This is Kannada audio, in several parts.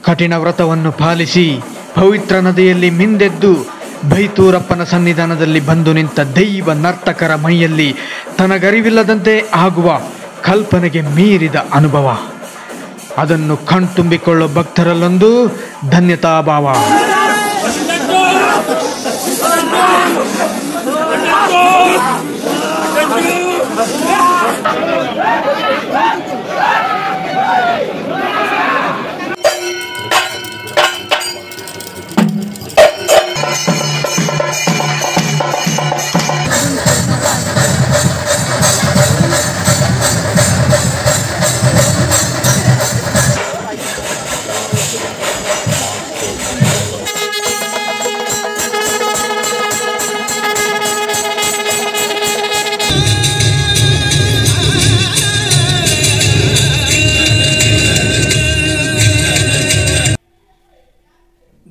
ಕಠಿಣ ವ್ರತವನ್ನು ಪಾಲಿಸಿ ಪವಿತ್ರ ನದಿಯಲ್ಲಿ ಮಿಂದೆದ್ದು ಬೈತೂರಪ್ಪನ ಸನ್ನಿಧಾನದಲ್ಲಿ ಬಂದು ನಿಂತ ದೈವ ನರ್ತಕರ ಮೈಯಲ್ಲಿ ತನಗರಿವಿಲ್ಲದಂತೆ ಆಗುವ ಕಲ್ಪನೆಗೆ ಮೀರಿದ ಅನುಭವ, ಅದನ್ನು ಕಣ್ತುಂಬಿಕೊಳ್ಳೋ ಭಕ್ತರಲ್ಲೊಂದು ಧನ್ಯತಾಭಾವ.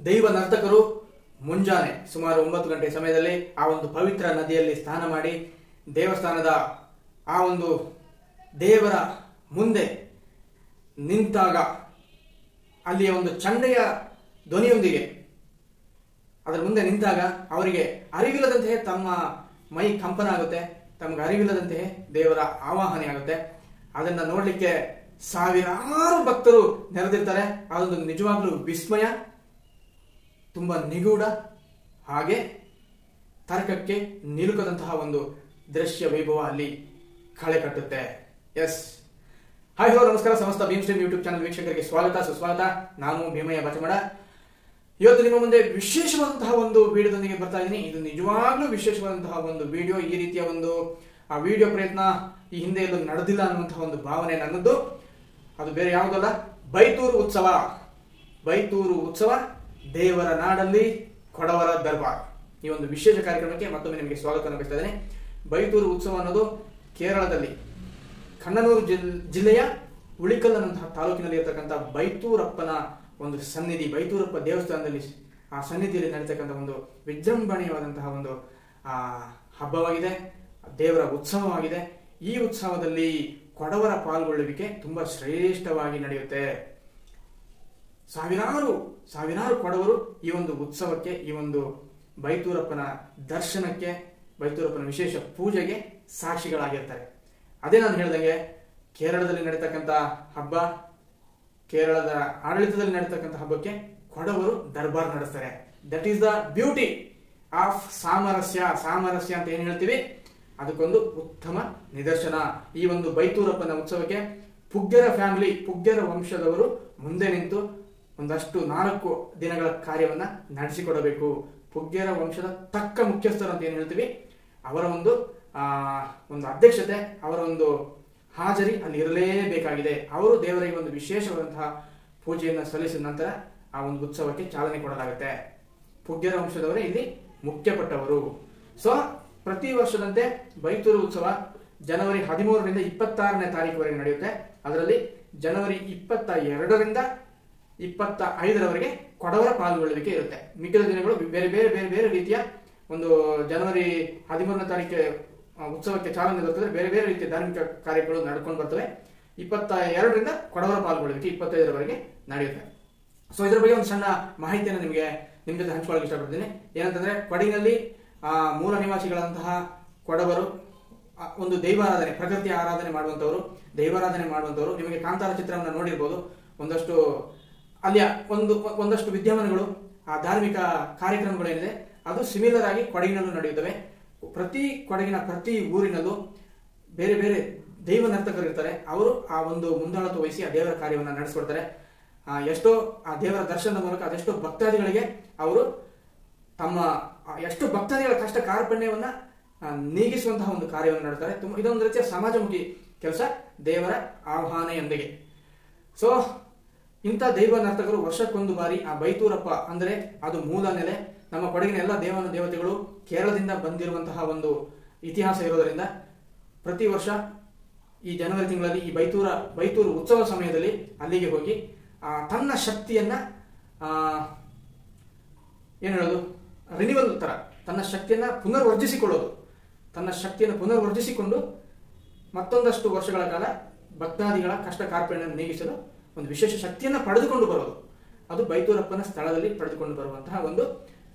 ದೈವ ನರ್ತಕರು ಮುಂಜಾನೆ ಸುಮಾರು 9 ಗಂಟೆ ಸಮಯದಲ್ಲಿ ಆ ಒಂದು ಪವಿತ್ರ ನದಿಯಲ್ಲಿ ಸ್ನಾನ ಮಾಡಿ ದೇವಸ್ಥಾನದ ಆ ಒಂದು ದೇವರ ಮುಂದೆ ನಿಂತಾಗ ಅಲ್ಲಿಯ ಒಂದು ಚಂಡೆಯ ಧ್ವನಿಯೊಂದಿಗೆ ಅದರ ಮುಂದೆ ನಿಂತಾಗ ಅವರಿಗೆ ಅರಿವಿಲ್ಲದಂತೆಯೇ ತಮ್ಮ ಮೈ ಕಂಪನ ಆಗುತ್ತೆ, ತಮಗೆ ಅರಿವಿಲ್ಲದಂತೆಯೇ ದೇವರ ಆವಾಹನೆ ಆಗುತ್ತೆ. ಅದನ್ನ ನೋಡ್ಲಿಕ್ಕೆ ಸಾವಿರಾರು ಭಕ್ತರು ನೆರೆದಿರ್ತಾರೆ. ಅದೊಂದು ನಿಜವಾಗ್ಲೂ ವಿಸ್ಮಯ, ತುಂಬಾ ನಿಗೂಢ, ಹಾಗೆ ತರ್ಕಕ್ಕೆ ನಿಲುಕದಂತಹ ಒಂದು ದೃಶ್ಯ ವೈಭವ ಅಲ್ಲಿ ಕಳೆ ಕಟ್ಟುತ್ತೆ. ಎಸ್, ಹಾಯ್ ಹಲೋ ನಮಸ್ಕಾರ. ಸಮಸ್ತ ಭೀಮ್ ಸ್ಟ್ರೀಮ್ ಯೂಟ್ಯೂಬ್ ಚಾನಲ್ ವೀಕ್ಷಕರಿಗೆ ಸ್ವಾಗತ ಸುಸ್ವಾಗತ. ನಾನು ಭೀಮಯ್ಯ ಬಚಮಡ. ಇವತ್ತು ನಿಮ್ಮ ಮುಂದೆ ವಿಶೇಷವಾದಂತಹ ಒಂದು ವಿಡಿಯೋದೊಂದಿಗೆ ಬರ್ತಾ ಇದ್ದೀನಿ. ಇದು ನಿಜವಾಗ್ಲೂ ವಿಶೇಷವಾದಂತಹ ಒಂದು ವಿಡಿಯೋ. ಈ ರೀತಿಯ ಒಂದು ವಿಡಿಯೋ ಪ್ರಯತ್ನ ಈ ಹಿಂದೆ ಎಲ್ಲೂ ನಡೆದಿಲ್ಲ ಅನ್ನುವಂತಹ ಒಂದು ಭಾವನೆ ನನ್ನದು. ಅದು ಬೇರೆ ಯಾವುದಲ್ಲ, ಬೈತೂರು ಉತ್ಸವ. ಬೈತೂರು ಉತ್ಸವ, ದೇವರ ನಾಡಲ್ಲಿ ಕೊಡವರ ದರ್ಬಾರ್. ಈ ಒಂದು ವಿಶೇಷ ಕಾರ್ಯಕ್ರಮಕ್ಕೆ ಮತ್ತೊಮ್ಮೆ ನಿಮಗೆ ಸ್ವಾಗತವನ್ನು ಬಯಸ್ತಾ ಇದ್ದೇನೆ. ಬೈತೂರು ಉತ್ಸವ ಅನ್ನೋದು ಕೇರಳದಲ್ಲಿ ಕಣ್ಣನೂರು ಜಿಲ್ಲೆಯ ಉಳಿಕಲ್ ಅನ್ನುವಂತಹ ತಾಲೂಕಿನಲ್ಲಿ ಇರತಕ್ಕಂಥ ಬೈತೂರಪ್ಪನ ಒಂದು ಸನ್ನಿಧಿ, ಬೈತೂರಪ್ಪ ದೇವಸ್ಥಾನದಲ್ಲಿ ಆ ಸನ್ನಿಧಿಯಲ್ಲಿ ನಡೀತಕ್ಕಂಥ ಒಂದು ವಿಜೃಂಭಣೀಯವಾದಂತಹ ಒಂದು ಹಬ್ಬವಾಗಿದೆ, ದೇವರ ಉತ್ಸವವಾಗಿದೆ. ಈ ಉತ್ಸವದಲ್ಲಿ ಕೊಡವರ ಪಾಲ್ಗೊಳ್ಳುವಿಕೆ ತುಂಬಾ ಶ್ರೇಷ್ಠವಾಗಿ ನಡೆಯುತ್ತೆ. ಸಾವಿರಾರು ಕೊಡವರು ಈ ಒಂದು ಉತ್ಸವಕ್ಕೆ, ಈ ಒಂದು ಬೈತೂರಪ್ಪನ ದರ್ಶನಕ್ಕೆ, ಬೈತೂರಪ್ಪನ ವಿಶೇಷ ಪೂಜೆಗೆ ಸಾಕ್ಷಿಗಳಾಗಿರ್ತಾರೆ. ಅದೇ ನಾನು ಹೇಳ್ದಂಗೆ ಕೇರಳದಲ್ಲಿ ನಡೀತಕ್ಕಂಥ ಹಬ್ಬ, ಕೇರಳದ ಆಡಳಿತದಲ್ಲಿ ನಡೀತಕ್ಕಂಥ ಹಬ್ಬಕ್ಕೆ ಕೊಡವರು ದರ್ಬಾರ್ ನಡೆಸ್ತಾರೆ. That is the beauty of ಸಾಮರಸ್ಯ. ಸಾಮರಸ್ಯ ಅಂತ ಏನ್ ಹೇಳ್ತೀವಿ, ಅದಕ್ಕೊಂದು ಉತ್ತಮ ನಿದರ್ಶನ. ಈ ಒಂದು ಬೈತೂರಪ್ಪನ ಉತ್ಸವಕ್ಕೆ ಪುಗ್ಗೆರ ಫ್ಯಾಮಿಲಿ, ಪುಗ್ಗೆರ ವಂಶದವರು ಮುಂದೆ ನಿಂತು ಒಂದಷ್ಟು 4 ದಿನಗಳ ಕಾರ್ಯವನ್ನ ನಡೆಸಿಕೊಡಬೇಕು. ಪುಗ್ಗೆರ ವಂಶದ ತಕ್ಕ ಮುಖ್ಯಸ್ಥರು ಅಂತ ಏನ್ ಹೇಳ್ತೀವಿ, ಅವರ ಒಂದು ಅಧ್ಯಕ್ಷತೆ, ಅವರ ಒಂದು ಹಾಜರಿ ಅಲ್ಲಿ ಇರಲೇಬೇಕಾಗಿದೆ. ಅವರು ದೇವರಿಗೆ ಒಂದು ವಿಶೇಷವಾದಂತಹ ಪೂಜೆಯನ್ನು ಸಲ್ಲಿಸಿದ ನಂತರ ಆ ಒಂದು ಉತ್ಸವಕ್ಕೆ ಚಾಲನೆ ಕೊಡಲಾಗುತ್ತೆ. ಪುಗ್ಗೆರ ವಂಶದವರೇ ಇಲ್ಲಿ ಮುಖ್ಯಪಟ್ಟವರು. ಸೊ ಪ್ರತಿ ವರ್ಷದಂತೆ ಬೈತೂರು ಉತ್ಸವ ಜನವರಿ 13ರಿಂದ 26ನೇ ತಾರೀಕುವರೆಗೆ ನಡೆಯುತ್ತೆ. ಅದರಲ್ಲಿ ಜನವರಿ 22ರಿಂದ 25ರವರೆಗೆ ಕೊಡವರ ಪಾಲ್ಗೊಳ್ಳುವಿಕೆ ಇರುತ್ತೆ. ಮಿಕ್ಕಿದ ದಿನಗಳು ಬೇರೆ ಬೇರೆ ಬೇರೆ ಬೇರೆ ರೀತಿಯ ಒಂದು ಜನವರಿ 13ನೇ ತಾರೀಕಿಗೆ ಉತ್ಸವಕ್ಕೆ ಚಾಲನೆ ದೊರೆತರೆ ಬೇರೆ ಬೇರೆ ರೀತಿಯ ಧಾರ್ಮಿಕ ಕಾರ್ಯಗಳು ನಡ್ಕೊಂಡು ಬರ್ತವೆ. 22ರಿಂದ ಕೊಡವರ ಪಾಲ್ಗೊಳ್ಳುವಿಕೆ 25ರವರೆಗೆ ನಡೆಯುತ್ತೆ. ಸೊ ಇದರ ಬಗ್ಗೆ ಒಂದು ಸಣ್ಣ ಮಾಹಿತಿಯನ್ನು ನಿಮ್ ಜೊತೆ ಹಂಚ್ಕೊಳ್ಳಕ್ಕೆ ಇಷ್ಟಪಡ್ತೀನಿ. ಏನಂತಂದ್ರೆ, ಕೊಡಗಿನಲ್ಲಿ ಮೂಲ ನಿವಾಸಿಗಳಂತಹ ಕೊಡವರು ಒಂದು ದೈವಾರಾಧನೆ, ಪ್ರಕೃತಿ ಆರಾಧನೆ ಮಾಡುವಂತವರು, ದೈವಾರಾಧನೆ ಮಾಡುವಂತವರು. ನಿಮಗೆ ಕಾಂತಾರ ಚಿತ್ರವನ್ನು ನೋಡಿರ್ಬೋದು. ಅಲ್ಲಿಯ ಒಂದಷ್ಟು ವಿದ್ಯಮಾನಗಳು, ಆ ಧಾರ್ಮಿಕ ಕಾರ್ಯಕ್ರಮಗಳೇನಿದೆ ಅದು ಸಿಮಿಲರ್ ಆಗಿ ಕೊಡಗಿನಲ್ಲೂ ನಡೆಯುತ್ತವೆ. ಕೊಡಗಿನ ಪ್ರತಿ ಊರಿನಲ್ಲೂ ಬೇರೆ ಬೇರೆ ದೈವ ನರ್ತಕರು ಇರ್ತಾರೆ. ಅವರು ಆ ಒಂದು ಮುಂದಾಳತ್ವ ವಹಿಸಿ ಆ ದೇವರ ಕಾರ್ಯವನ್ನು ನಡೆಸಿಕೊಡ್ತಾರೆ. ಎಷ್ಟೋ ಆ ದೇವರ ದರ್ಶನದ ಮೂಲಕ ಅದೆಷ್ಟೋ ಭಕ್ತಾದಿಗಳಿಗೆ ಅವರು ಎಷ್ಟು ಭಕ್ತಾದಿಗಳ ಕಷ್ಟ ಕಾರ್ಪಣ್ಯವನ್ನ ನೀಗಿಸುವಂತಹ ಒಂದು ಕಾರ್ಯವನ್ನು ನಡೆಸ್ತಾರೆ. ಇದೊಂದು ರೀತಿಯ ಸಮಾಜಮುಖಿ ಕೆಲಸ ದೇವರ ಆಹ್ವಾನೆಯೊಂದಿಗೆ. ಸೊ ಇಂಥ ದೈವ ನರ್ತಕರು ವರ್ಷಕ್ಕೊಂದು ಬಾರಿ ಆ ಬೈತೂರಪ್ಪ ಅಂದ್ರೆ ಅದು ಮೂಲ ನೆಲೆ. ನಮ್ಮ ಕೊಡಗಿನ ಎಲ್ಲ ದೇವತೆಗಳು ಕೇರಳದಿಂದ ಬಂದಿರುವಂತಹ ಒಂದು ಇತಿಹಾಸ ಇರೋದರಿಂದ ಪ್ರತಿ ವರ್ಷ ಈ ಜನವರಿ ತಿಂಗಳಲ್ಲಿ ಈ ಬೈತೂರು ಉತ್ಸವ ಸಮಯದಲ್ಲಿ ಅಲ್ಲಿಗೆ ಹೋಗಿ ತನ್ನ ಶಕ್ತಿಯನ್ನ ಏನ್ ಹೇಳೋದು, ರಿನಿವಲ್ ತರ ತನ್ನ ಶಕ್ತಿಯನ್ನ ಪುನರ್ವರ್ಜಿಸಿಕೊಂಡು ಮತ್ತೊಂದಷ್ಟು ವರ್ಷಗಳ ಕಾಲ ಭಕ್ತಾದಿಗಳ ಕಷ್ಟ ಕಾರ್ಪಣ್ಯವನ್ನು ನೀಗಿಸಲು ಒಂದು ವಿಶೇಷ ಶಕ್ತಿಯನ್ನ ಪಡೆದುಕೊಂಡು ಬರೋದು. ಅದು ಬೈತೂರಪ್ಪನ ಸ್ಥಳದಲ್ಲಿ ಪಡೆದುಕೊಂಡು ಬರುವಂತಹ ಒಂದು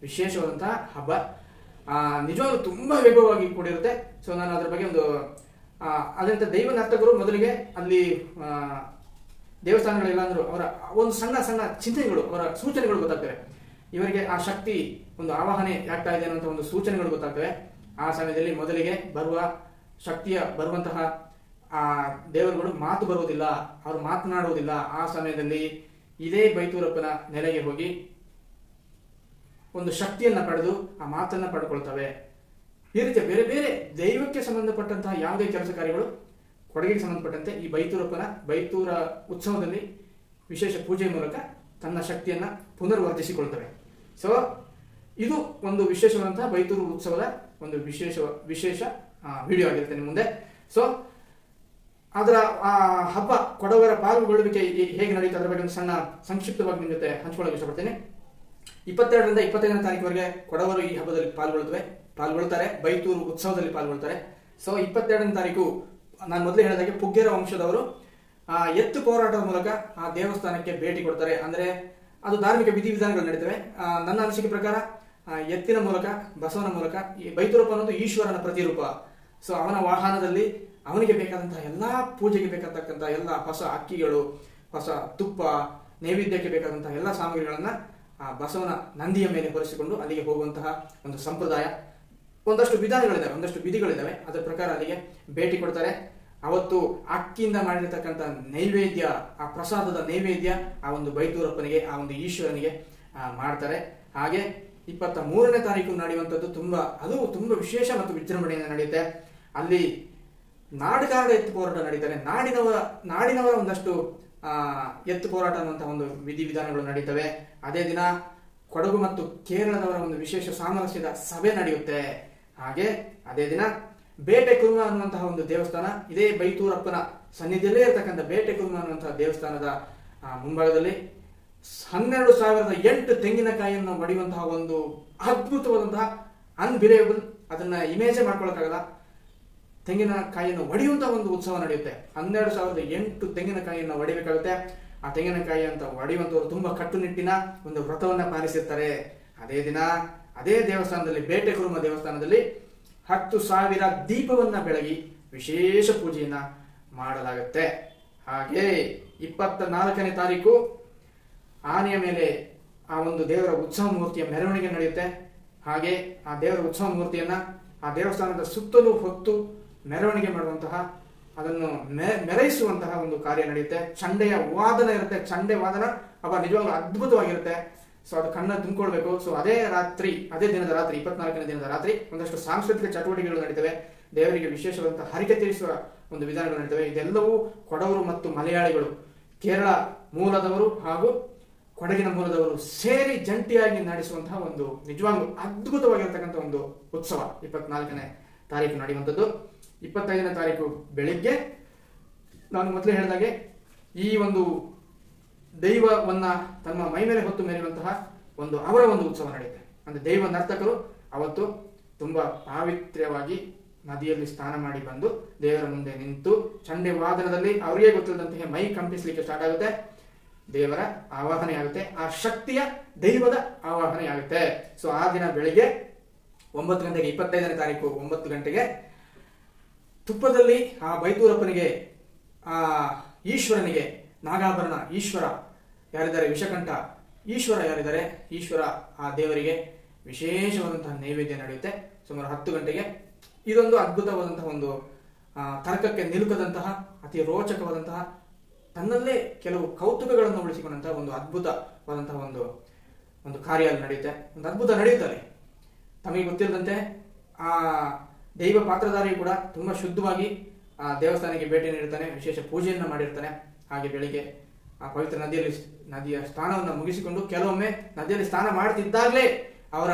ವಿಶೇಷವಾದಂತಹ ಹಬ್ಬ. ನಿಜವಾಗ್ಲೂ ತುಂಬಾ ವೈಭವವಾಗಿ ಕೂಡಿರುತ್ತೆ. ಸೊ ನಾನು ಅದರ ಬಗ್ಗೆ ಅದರಿಂದ ದೈವ ನರ್ತಕರು ಮೊದಲಿಗೆ ಅಲ್ಲಿ ದೇವಸ್ಥಾನಗಳಿಲ್ಲ ಅಂದ್ರು ಅವರ ಒಂದು ಸಣ್ಣ ಸಣ್ಣ ಚಿಂತನೆಗಳು, ಅವರ ಸೂಚನೆಗಳು ಗೊತ್ತಾಗ್ತವೆ. ಇವರಿಗೆ ಆ ಶಕ್ತಿ ಒಂದು ಆವಾಹನೆ ಆಗ್ತಾ ಇದೆ ಅನ್ನುವಂಥ ಒಂದು ಸೂಚನೆಗಳು ಗೊತ್ತಾಗ್ತವೆ. ಆ ಸಮಯದಲ್ಲಿ ಮೊದಲಿಗೆ ಬರುವ ಶಕ್ತಿಯ ಬರುವಂತಹ ಆ ದೇವರುಗಳು ಮಾತು ಬರುವುದಿಲ್ಲ, ಅವರು ಮಾತನಾಡುವುದಿಲ್ಲ. ಆ ಸಮಯದಲ್ಲಿ ಇದೇ ಬೈತೂರಪ್ಪನ ನೆಲೆಗೆ ಹೋಗಿ ಒಂದು ಶಕ್ತಿಯನ್ನ ಪಡೆದು ಆ ಮಾತನ್ನ ಪಡ್ಕೊಳ್ತವೆ. ಈ ರೀತಿಯ ಬೇರೆ ಬೇರೆ ದೈವಕ್ಕೆ ಸಂಬಂಧಪಟ್ಟಂತಹ ಯಾವುದೇ ಕೆಲಸ ಕಾರ್ಯಗಳು ಕೊಡಗಿಗೆ ಸಂಬಂಧಪಟ್ಟಂತೆ ಈ ಬೈತೂರ ಉತ್ಸವದಲ್ಲಿ ವಿಶೇಷ ಪೂಜೆ ಮೂಲಕ ತನ್ನ ಶಕ್ತಿಯನ್ನ ಪುನರ್ವರ್ಧಿಸಿಕೊಳ್ತವೆ. ಸೊ ಇದು ಒಂದು ವಿಶೇಷವಾದಂತಹ ಬೈತೂರು ಉತ್ಸವದ ಒಂದು ವಿಶೇಷ ವಿಡಿಯೋ ಆಗಿರುತ್ತೆ ನಿಮ್ಮ ಮುಂದೆ. ಸೊ ಅದರ ಹಬ್ಬ ಕೊಡವರ ಪಾಲ್ಗೊಳ್ಳುವಿಕೆ ಹೇಗೆ ನಡೆಯುತ್ತೆ ಅದರ ಬಗ್ಗೆ ಒಂದು ಸಣ್ಣ ಸಂಕ್ಷಿಪ್ತವಾಗಿ ನಿಮ್ಮ ಜೊತೆ ಹಂಚಿಕೊಳ್ಳಲು ಇಷ್ಟಪಡ್ತೇನೆ. 22ರಿಂದ 25ನೇ ತಾರೀಕುವರೆಗೆ ಕೊಡವರು ಈ ಹಬ್ಬದಲ್ಲಿ ಪಾಲ್ಗೊಳ್ತಾರೆ, ಬೈತೂರು ಉತ್ಸವದಲ್ಲಿ ಪಾಲ್ಗೊಳ್ತಾರೆ. ಸೊ 22ನೇ ತಾರೀಕು ನಾನು ಮೊದಲೇ ಹೇಳಿದಾಗೆ ಪುಗ್ಗೆರ ವಂಶದವರು ಎತ್ತು ಹೋರಾಟದ ಮೂಲಕ ಆ ದೇವಸ್ಥಾನಕ್ಕೆ ಭೇಟಿ ಕೊಡ್ತಾರೆ. ಅಂದ್ರೆ ಅದು ಧಾರ್ಮಿಕ ವಿಧಿವಿಧಾನಗಳು ನಡೀತವೆ. ನನ್ನ ಅನಿಸಿಕೆ ಪ್ರಕಾರ ಎತ್ತಿನ ಮೂಲಕ, ಬಸವನ ಮೂಲಕ ಈ ಬೈತೂರಪ್ಪ ಅನ್ನೋದು ಈಶ್ವರನ ಪ್ರತಿರೂಪ. ಸೊ ಅವನ ವಾಹನದಲ್ಲಿ ಅವನಿಗೆ ಬೇಕಾದಂತಹ ಎಲ್ಲಾ ಪೂಜೆಗೆ ಬೇಕಾದಂತಹ ಎಲ್ಲ ಹೊಸ ಅಕ್ಕಿಗಳು, ಹೊಸ ತುಪ್ಪ, ನೈವೇದ್ಯಕ್ಕೆ ಬೇಕಾದಂತಹ ಎಲ್ಲ ಸಾಮಗ್ರಿಗಳನ್ನ ಆ ಬಸವನ ನಂದಿಯ ಮೇಲೆ ಹೊರಿಸಿಕೊಂಡು ಅಲ್ಲಿಗೆ ಹೋಗುವಂತಹ ಒಂದು ಸಂಪ್ರದಾಯ, ಒಂದಷ್ಟು ವಿಧಾನಗಳಿದಾವೆ, ಒಂದಷ್ಟು ವಿಧಿಗಳಿದಾವೆ. ಅದರ ಪ್ರಕಾರ ಅಲ್ಲಿಗೆ ಭೇಟಿ ಕೊಡ್ತಾರೆ. ಅವತ್ತು ಅಕ್ಕಿಯಿಂದ ಮಾಡಿರ್ತಕ್ಕಂಥ ನೈವೇದ್ಯ, ಆ ಪ್ರಸಾದದ ನೈವೇದ್ಯ ಆ ಒಂದು ಬೈತೂರಪ್ಪನಿಗೆ, ಆ ಒಂದು ಈಶ್ವರನಿಗೆ ಮಾಡ್ತಾರೆ. ಹಾಗೆ 23ನೇ ತಾರೀಕು ನಡೆಯುವಂಥದ್ದು ತುಂಬಾ ವಿಶೇಷ ಮತ್ತು ವಿಜೃಂಭಣೆಯಿಂದ ನಡೆಯುತ್ತೆ. ಅಲ್ಲಿ ನಾಡುಗಾರರ ಎತ್ತು ಹೋರಾಟ ನಡೀತಾರೆ. ನಾಡಿನವರ ಒಂದಷ್ಟು ಎತ್ತು ಹೋರಾಟ ಅನ್ನುವಂತಹ ಒಂದು ವಿಧಿವಿಧಾನಗಳು ನಡೀತವೆ. ಅದೇ ದಿನ ಕೊಡಗು ಮತ್ತು ಕೇರಳದವರ ಒಂದು ವಿಶೇಷ ಸಾಮರಸ್ಯದ ಸಭೆ ನಡೆಯುತ್ತೆ. ಹಾಗೆ ಅದೇ ದಿನ ಬೇಟೆ ಕುರ್ಮ ಅನ್ನುವಂತಹ ಒಂದು ದೇವಸ್ಥಾನ, ಇದೇ ಬೈತೂರಪ್ಪನ ಸನ್ನಿಧಿಯಲ್ಲೇ ಇರತಕ್ಕಂಥ ಬೇಟೆ ಕುರ್ಮ ಅನ್ನುವಂತಹ ದೇವಸ್ಥಾನದ ಮುಂಭಾಗದಲ್ಲಿ 12,008 ತೆಂಗಿನಕಾಯಿಯನ್ನು ಒಡೆಯುವಂತಹ ಒಂದು ಅದ್ಭುತವಾದಂತಹ ಅನ್ಬಿಲೇಬಲ್, ಅದನ್ನ ಇಮೇಜ್ ಮಾಡ್ಕೊಳಕ್ಕಾಗಲ್ಲ, ತೆಂಗಿನಕಾಯಿಯನ್ನು ಒಡೆಯುವಂತಹ ಒಂದು ಉತ್ಸವ ನಡೆಯುತ್ತೆ. 12,008 ತೆಂಗಿನಕಾಯಿಯನ್ನು ಒಡೆಯಬೇಕಾಗುತ್ತೆ. ಆ ತೆಂಗಿನಕಾಯಿ ಅಂತ ಒಡೆಯುವಂತವರು ತುಂಬಾ ಕಟ್ಟುನಿಟ್ಟಿನ ಒಂದು ವ್ರತವನ್ನ ಪಾಲಿಸಿರ್ತಾರೆ. ಅದೇ ದಿನ ಅದೇ ದೇವಸ್ಥಾನದಲ್ಲಿ, ಬೇಟೆ ಕುರುಮ ದೇವಸ್ಥಾನದಲ್ಲಿ 10,000 ದೀಪವನ್ನ ಬೆಳಗಿ ವಿಶೇಷ ಪೂಜೆಯನ್ನ ಮಾಡಲಾಗುತ್ತೆ. ಹಾಗೆ 24ನೇ ತಾರೀಕು ಆನೆಯ ಮೇಲೆ ಆ ಒಂದು ದೇವರ ಉತ್ಸವ ಮೂರ್ತಿಯ ಮೆರವಣಿಗೆ ನಡೆಯುತ್ತೆ. ಹಾಗೆ ಆ ದೇವರ ಉತ್ಸವ ಮೂರ್ತಿಯನ್ನ ಆ ದೇವಸ್ಥಾನದ ಸುತ್ತಲೂ ಹೊತ್ತು ಮೆರವಣಿಗೆ ಮಾಡುವಂತಹ, ಅದನ್ನು ಮೆರೈಸುವಂತಹ ಒಂದು ಕಾರ್ಯ ನಡೆಯುತ್ತೆ. ಚಂಡೆಯ ವಾದನ ಇರುತ್ತೆ. ಚಂಡೆ ವಾದನ ಅವ ನಿಜವಾಗ್ಲೂ ಅದ್ಭುತವಾಗಿರುತ್ತೆ. ಸೊ ಅದು ಕಣ್ಣ ತುಂಬಿಕೊಳ್ಬೇಕು. ಸೊ ಅದೇ ದಿನದ ರಾತ್ರಿ 24ನೇ ದಿನದ ರಾತ್ರಿ ಒಂದಷ್ಟು ಸಾಂಸ್ಕೃತಿಕ ಚಟುವಟಿಕೆಗಳು ನಡೀತವೆ. ದೇವರಿಗೆ ವಿಶೇಷವಾದಂತಹ ಹರಕೆ ತೀರಿಸುವ ಒಂದು ವಿಧಾನಗಳು ನಡೀತವೆ. ಇದೆಲ್ಲವೂ ಕೊಡವರು ಮತ್ತು ಮಲಯಾಳಿಗಳು, ಕೇರಳ ಮೂಲದವರು ಹಾಗೂ ಕೊಡಗಿನ ಮೂಲದವರು ಸೇರಿ ಜಂಟಿಯಾಗಿ ನಡೆಸುವಂತಹ ಒಂದು ನಿಜವಾಗ್ಲೂ ಅದ್ಭುತವಾಗಿರತಕ್ಕಂಥ ಒಂದು ಉತ್ಸವ 24ನೇ ತಾರೀಕು ನಡೆಯುವಂಥದ್ದು. 25ನೇ ತಾರೀಕು ಬೆಳಿಗ್ಗೆ ನಾನು ಮೊದಲೇ ಹೇಳಿದಾಗೆ ಈ ಒಂದು ದೈವವನ್ನ ತಮ್ಮ ಮೈ ಮೇಲೆ ಹೊತ್ತು ಮೆರೆಯುವಂತಹ ಅವರ ಒಂದು ಉತ್ಸವ ನಡೆಯುತ್ತೆ. ಅಂದ್ರೆ ದೈವ ನರ್ತಕರು ಅವತ್ತು ತುಂಬಾ ಪಾವಿತ್ರ್ಯವಾಗಿ ನದಿಯಲ್ಲಿ ಸ್ನಾನ ಮಾಡಿ ಬಂದು ದೇವರ ಮುಂದೆ ನಿಂತು ಚಂಡೆ ವಾದನದಲ್ಲಿ ಅವರಿಗೆ ಗೊತ್ತಿಲ್ಲದಂತಹ ಮೈ ಕಂಪಿಸ್ಲಿಕ್ಕೆ ಸ್ಟಾರ್ಟ್ ಆಗುತ್ತೆ. ದೇವರ ಆವಾಹನೆ ಆಗುತ್ತೆ. ಆ ಶಕ್ತಿಯ ದೈವದ ಆವಾಹನೆ ಆಗುತ್ತೆ. ಸೊ ಆ ದಿನ ಬೆಳಿಗ್ಗೆ 9 ಗಂಟೆಗೆ 25ನೇ ತಾರೀಕು 9 ಗಂಟೆಗೆ ತುಪ್ಪದಲ್ಲಿ ಆ ಬೈತೂರಪ್ಪನಿಗೆ, ಆ ಈಶ್ವರನಿಗೆ, ನಾಗಾಭರಣ ಈಶ್ವರ ಯಾರಿದ್ದಾರೆ, ವಿಷಕಂಠ ಈಶ್ವರ ಯಾರಿದ್ದಾರೆ, ಈಶ್ವರ ಆ ದೇವರಿಗೆ ವಿಶೇಷವಾದಂತಹ ನೈವೇದ್ಯ ನಡೆಯುತ್ತೆ. ಸುಮಾರು 10 ಗಂಟೆಗೆ ಇದೊಂದು ಅದ್ಭುತವಾದಂತಹ ಒಂದು ತರ್ಕಕ್ಕೆ ನಿಲುಕದಂತಹ, ಅತಿ ರೋಚಕವಾದಂತಹ, ತನ್ನಲ್ಲೇ ಕೆಲವು ಕೌತುಕಗಳನ್ನು ಉಳಿಸಿಕೊಂಡಂತಹ ಒಂದು ಅದ್ಭುತವಾದಂತಹ ಒಂದು ಕಾರ್ಯ ಅಲ್ಲಿ ನಡೆಯುತ್ತೆ. ಒಂದು ಅದ್ಭುತ ನಡೆಯುತ್ತದೆ. ತಮಗೆ ಗೊತ್ತಿಲ್ಲದಂತೆ ಆ ದೈವ ಪಾತ್ರಧಾರಿಯು ಕೂಡ ತುಂಬಾ ಶುದ್ಧವಾಗಿ ಆ ದೇವಸ್ಥಾನಕ್ಕೆ ಭೇಟಿ ನೀಡುತ್ತಾನೆ, ವಿಶೇಷ ಪೂಜೆಯನ್ನ ಮಾಡಿರ್ತಾನೆ. ಹಾಗೆ ಬೆಳಿಗ್ಗೆ ಆ ಪವಿತ್ರ ನದಿಯ ಸ್ನಾನವನ್ನು ಮುಗಿಸಿಕೊಂಡು, ಕೆಲವೊಮ್ಮೆ ನದಿಯಲ್ಲಿ ಸ್ನಾನ ಮಾಡ್ತಿದ್ದಾಗಲೇ ಅವರ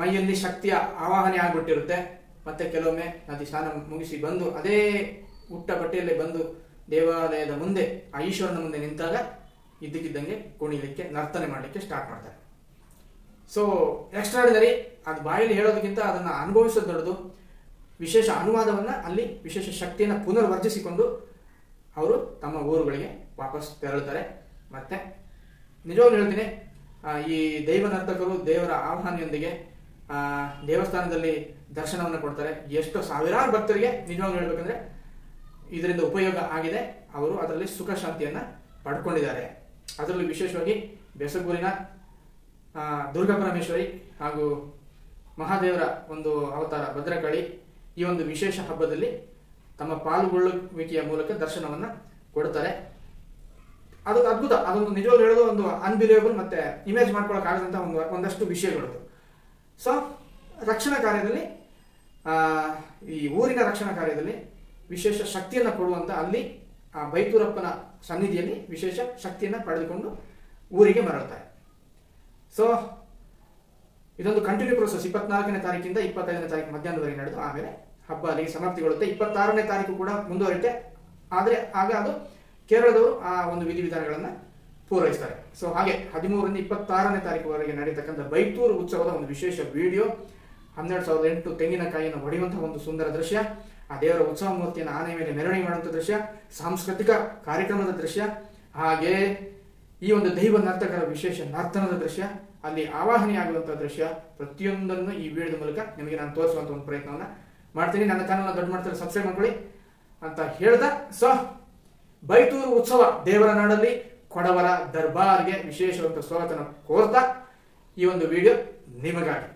ಮೈಯಲ್ಲಿ ಶಕ್ತಿಯ ಆವಾಹನೆ ಆಗ್ಬಿಟ್ಟಿರುತ್ತೆ. ಮತ್ತೆ ಕೆಲವೊಮ್ಮೆ ನದಿ ಸ್ನಾನ ಮುಗಿಸಿ ಬಂದು ಅದೇ ಉಟ್ಟ ಬಟ್ಟೆಯಲ್ಲೇ ಬಂದು ದೇವಾಲಯದ ಮುಂದೆ ಆ ಈಶ್ವರನ ಮುಂದೆ ನಿಂತಾಗ ಇದ್ದಕ್ಕಿದ್ದಂಗೆ ಕುಣಿಲಿಕ್ಕೆ, ನರ್ತನೆ ಮಾಡಲಿಕ್ಕೆ ಸ್ಟಾರ್ಟ್ ಮಾಡ್ತಾರೆ. So extraordinary. ಅದು ಬಾಯಲ್ಲಿ ಹೇಳೋದಕ್ಕಿಂತ ಅದನ್ನ ಅನುಭವಿಸೋದು ದೊಡ್ಡದು. ವಿಶೇಷ ಅನುವಾದವನ್ನ ಅಲ್ಲಿ ವಿಶೇಷ ಶಕ್ತಿಯನ್ನ ಪುನರ್ವರ್ಜಿಸಿಕೊಂಡು ಅವರು ತಮ್ಮ ಊರುಗಳಿಗೆ ವಾಪಸ್ ತೆರಳುತ್ತಾರೆ. ಮತ್ತೆ ನಿಜವಾಗ್ಲೂ ಹೇಳ್ತೀನಿ, ಈ ದೈವ ನರ್ತಕರು ದೇವರ ಆಹ್ವಾನೆಯೊಂದಿಗೆ ದೇವಸ್ಥಾನದಲ್ಲಿ ದರ್ಶನವನ್ನು ಕೊಡ್ತಾರೆ. ಎಷ್ಟು ಸಾವಿರಾರು ಭಕ್ತರಿಗೆ ನಿಜವಾಗ್ಲೂ ಹೇಳ್ಬೇಕಂದ್ರೆ ಇದರಿಂದ ಉಪಯೋಗ ಆಗಿದೆ. ಅವರು ಅದರಲ್ಲಿ ಸುಖ ಶಾಂತಿಯನ್ನ ಪಡ್ಕೊಂಡಿದ್ದಾರೆ. ಅದರಲ್ಲಿ ವಿಶೇಷವಾಗಿ ಬೆಸಗೂರಿನ ದುರ್ಗಾಪರಮೇಶ್ವರಿ ಹಾಗೂ ಮಹಾದೇವರ ಒಂದು ಅವತಾರ ಭದ್ರಕಾಳಿ ಈ ಒಂದು ವಿಶೇಷ ಹಬ್ಬದಲ್ಲಿ ತಮ್ಮ ಪಾಲ್ಗೊಳ್ಳುವಿಕೆಯ ಮೂಲಕ ದರ್ಶನವನ್ನ ಕೊಡ್ತಾರೆ. ಅದು ಅದ್ಭುತ. ಅದೊಂದು ನಿಜವಾಗ್ಲೂ ಹೇಳೋದು ಒಂದು ಅನ್ಬಿಲಿಯಬಲ್ ಮತ್ತೆ ಇಮೇಜ್ ಮಾಡ್ಕೊಳಕ್ ಆಗದಂತ ಒಂದಷ್ಟು ವಿಷಯಗಳು. ಸೊ ರಕ್ಷಣಾ ಕಾರ್ಯದಲ್ಲಿ ಈ ಊರಿನ ರಕ್ಷಣಾ ಕಾರ್ಯದಲ್ಲಿ ವಿಶೇಷ ಶಕ್ತಿಯನ್ನ ಕೊಡುವಂತ ಅಲ್ಲಿ ಬೈತೂರಪ್ಪನ ಸನ್ನಿಧಿಯಲ್ಲಿ ವಿಶೇಷ ಶಕ್ತಿಯನ್ನ ಪಡೆದುಕೊಂಡು ಊರಿಗೆ ಮರಳುತ್ತಾರೆ. ಸೊ ಇದೊಂದು ಕಂಟಿನ್ಯೂ ಪ್ರೋಸೆಸ್ 24ನೇ ತಾರೀಕಿಂದ 25ನೇ ತಾರೀಕು ಮಧ್ಯಾಹ್ನದವರೆಗೆ ನಡೆದು ಆಮೇಲೆ ಹಬ್ಬ ಅಲ್ಲಿಗೆ ಸಮಾಪ್ತಿಗೊಳ್ಳುತ್ತೆ. 26ನೇ ತಾರೀಕು ಕೂಡ ಮುಂದುವರಿಯುತ್ತೆ. ಆದ್ರೆ ಆಗ ಅದು ಕೇರಳದವರು ಆ ಒಂದು ವಿಧಿವಿಧಾನಗಳನ್ನ ಪೂರೈಸ್ತಾರೆ. ಸೊ ಹಾಗೆ 13ರಿಂದ 26ನೇ ತಾರೀಕುವರೆಗೆ ನಡೆಯತಕ್ಕಂಥ ಬೈತೂರು ಉತ್ಸವದ ಒಂದು ವಿಶೇಷ ವಿಡಿಯೋ, 12,008 ತೆಂಗಿನಕಾಯಿಯನ್ನು ಹೊಡೆಯುವಂತಹ ಒಂದು ಸುಂದರ ದೃಶ್ಯ, ಆ ದೇವರ ಉತ್ಸವ ಮೂರ್ತಿಯನ್ನು ಆನೆ ಮೇಲೆ ಮೆರವಣಿಗೆ ಮಾಡುವಂಥ ದೃಶ್ಯ, ಸಾಂಸ್ಕೃತಿಕ ಕಾರ್ಯಕ್ರಮದ ದೃಶ್ಯ, ಹಾಗೆ ಈ ಒಂದು ದೈವ ನರ್ತಕರ ವಿಶೇಷ ನರ್ತನದ ದೃಶ್ಯ, ಅಲ್ಲಿ ಆವಾಹನೆಯಾಗುವಂತಹ ದೃಶ್ಯ, ಪ್ರತಿಯೊಂದನ್ನು ಈ ವಿಡಿಯೋದ ಮೂಲಕ ನಿಮಗೆ ನಾನು ತೋರಿಸುವಂತ ಒಂದು ಪ್ರಯತ್ನವನ್ನ ಮಾಡ್ತೀನಿ. ನನ್ನ ಚಾನಲ್ನ ದೊಡ್ಡ ಮಾಡ್ತಾರೆ, ಸಬ್ಸ್ಕ್ರೈಬ್ ಮಾಡ್ಕೊಳ್ಳಿ ಅಂತ ಹೇಳ್ದ. ಸೊ ಬೈತೂರು ಉತ್ಸವ ದೇವರ ನಾಡಲ್ಲಿ ಕೊಡವರ ದರ್ಬಾರ್ಗೆ ವಿಶೇಷವಾದ ಸ್ವಾಗತನ ಕೋರ್ತಾ ಈ ಒಂದು ವಿಡಿಯೋ ನಿಮಗಾಗಿ.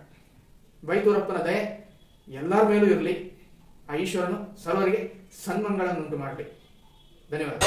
ಬೈತೂರಪ್ಪನ ದಯೆ ಎಲ್ಲರ ಮೇಲೂ ಇರಲಿ. ಆ ಈಶ್ವರನು ಸರ್ವರಿಗೆ ಸನ್ಮಂಗಳನ್ನುಂಟು ಮಾಡಲಿ. ಧನ್ಯವಾದ.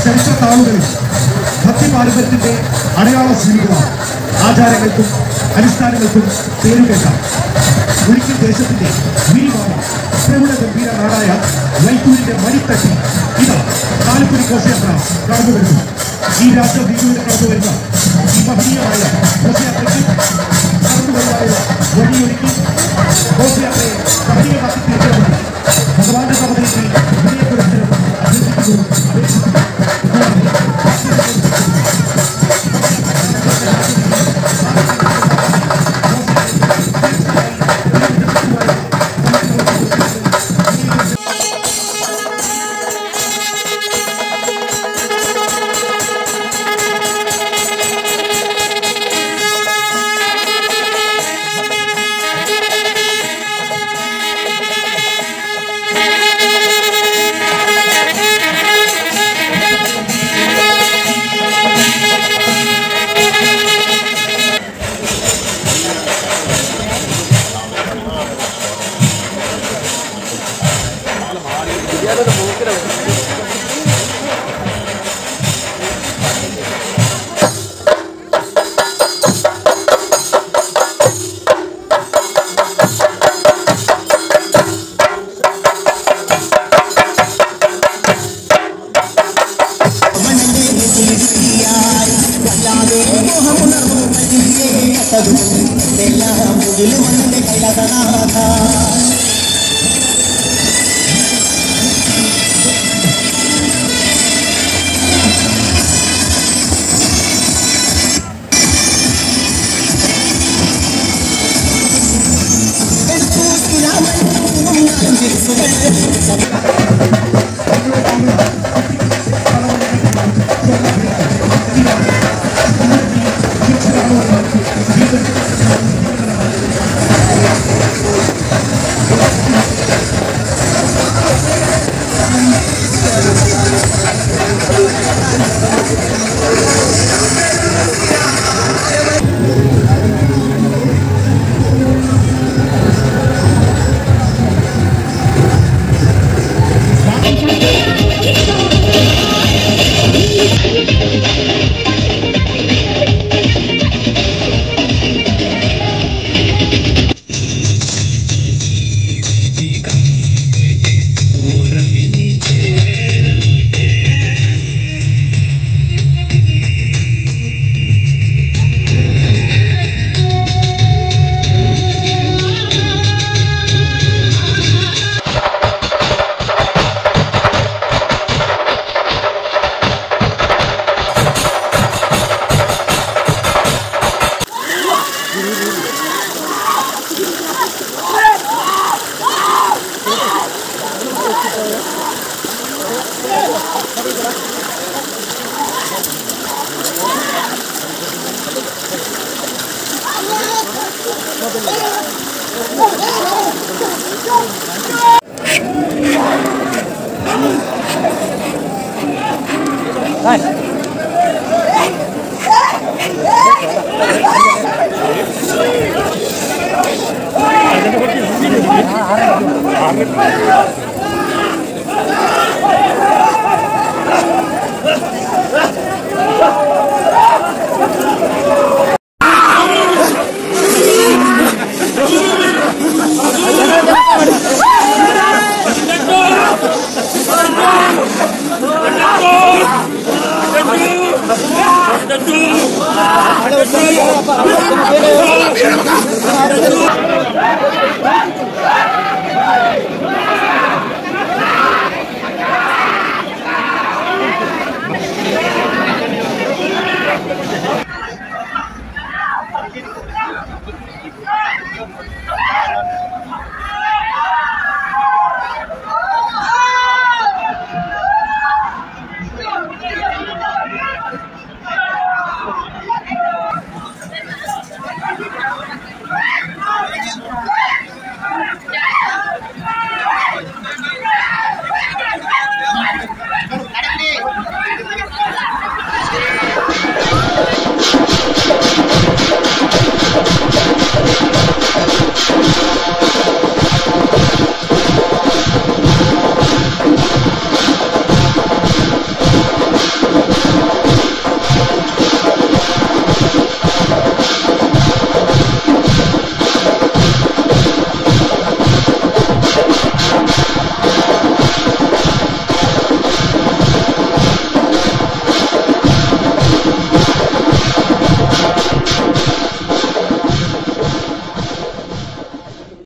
ചരിത്രത്താളുകളിൽ ഭക്തിപാരമ്പര്യത്തിന്റെ അടയാള ജീവിതമാണ്. ആചാരങ്ങൾക്കും അനുഷ്ഠാനങ്ങൾക്കും പേരുകേട്ട ഒരിക്കൽ ദേശത്തിന്റെ വിരിവാന പ്രമുഖ ഗംഭീര നാടായ വൈത്തൂരിന്റെ മടിത്തട്ടി ഇതാ താലപ്പൊലി ഘോഷയാത്ര കടന്നു വരുന്നു. ഈ രാഷ്ട്രദീപിൽ കടന്നു വരുന്ന ഈ മഹനീയമായ ഘോഷയാത്രയ്ക്ക് കടന്നു വരുവാനുള്ള വഴിയൊരുക്കി ഘോഷയാത്രയെ കഠിനമാക്കി തീർക്കണമെന്ന് ഭഗവാന്റെ സഹോദരത്തിൽ വിജയപുരസ്സരം അഭ്യർത്ഥിക്കുന്നു. ಮುಗಿಲು ಮಣ್ಣೆ ಕೈಲಾಸನಾಥ